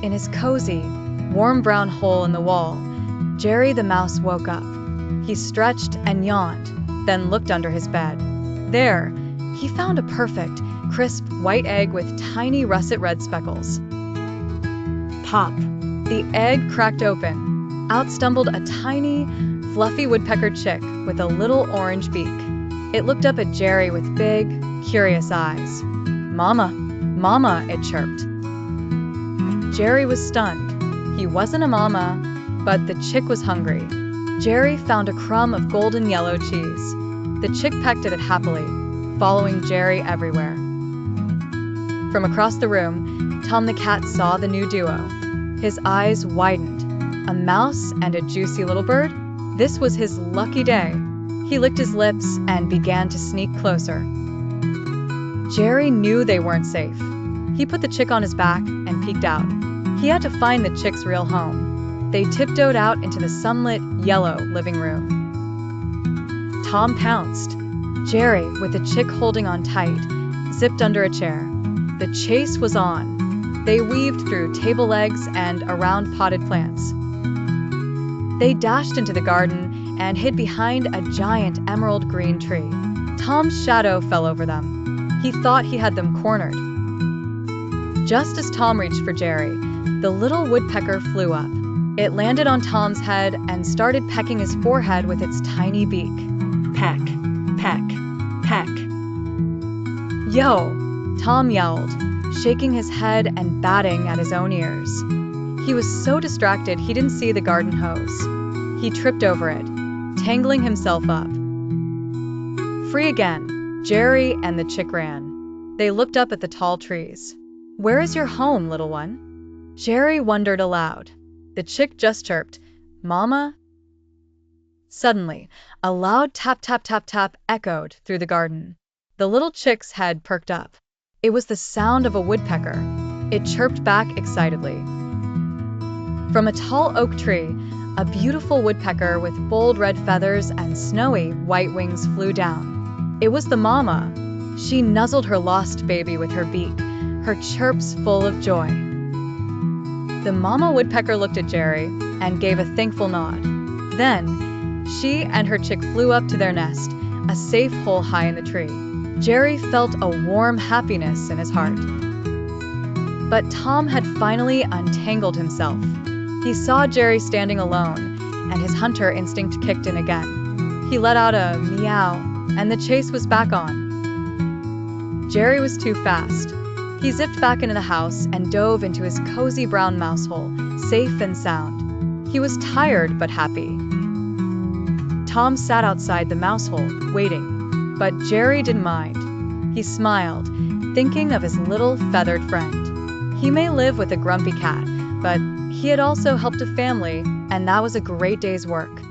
In his cozy, warm brown hole in the wall, Jerry the mouse woke up. He stretched and yawned, then looked under his bed. There, he found a perfect, crisp white egg with tiny russet red speckles. Pop! The egg cracked open. Out stumbled a tiny, fluffy woodpecker chick with a little orange beak. It looked up at Jerry with big, curious eyes. "Mama, Mama," it chirped. Jerry was stunned. He wasn't a mama, but the chick was hungry. Jerry found a crumb of golden yellow cheese. The chick pecked at it happily, following Jerry everywhere. From across the room, Tom the cat saw the new duo. His eyes widened. A mouse and a juicy little bird? This was his lucky day. He licked his lips and began to sneak closer. Jerry knew they weren't safe. He put the chick on his back and peeked out. He had to find the chick's real home. They tiptoed out into the sunlit, yellow living room. Tom pounced. Jerry, with the chick holding on tight, zipped under a chair. The chase was on. They weaved through table legs and around potted plants. They dashed into the garden and hid behind a giant emerald green tree. Tom's shadow fell over them. He thought he had them cornered. Just as Tom reached for Jerry, the little woodpecker flew up. It landed on Tom's head and started pecking his forehead with its tiny beak. Peck, peck, peck. "Yo!" Tom yelled, shaking his head and batting at his own ears. He was so distracted he didn't see the garden hose. He tripped over it, tangling himself up. Free again, Jerry and the chick ran. They looked up at the tall trees. "Where is your home, little one?" Jerry wondered aloud. The chick just chirped, "Mama?" Suddenly, a loud tap tap tap tap echoed through the garden. The little chick's head perked up. It was the sound of a woodpecker. It chirped back excitedly. From a tall oak tree, a beautiful woodpecker with bold red feathers and snowy white wings flew down. It was the mama. She nuzzled her lost baby with her beak, her chirps full of joy. The mama woodpecker looked at Jerry and gave a thankful nod. Then, she and her chick flew up to their nest, a safe hole high in the tree. Jerry felt a warm happiness in his heart. But Tom had finally untangled himself. He saw Jerry standing alone, and his hunter instinct kicked in again. He let out a meow, and the chase was back on. Jerry was too fast. He zipped back into the house and dove into his cozy brown mousehole, safe and sound. He was tired but happy. Tom sat outside the mousehole, waiting, but Jerry didn't mind. He smiled, thinking of his little feathered friend. He may live with a grumpy cat, but he had also helped a family, and that was a great day's work.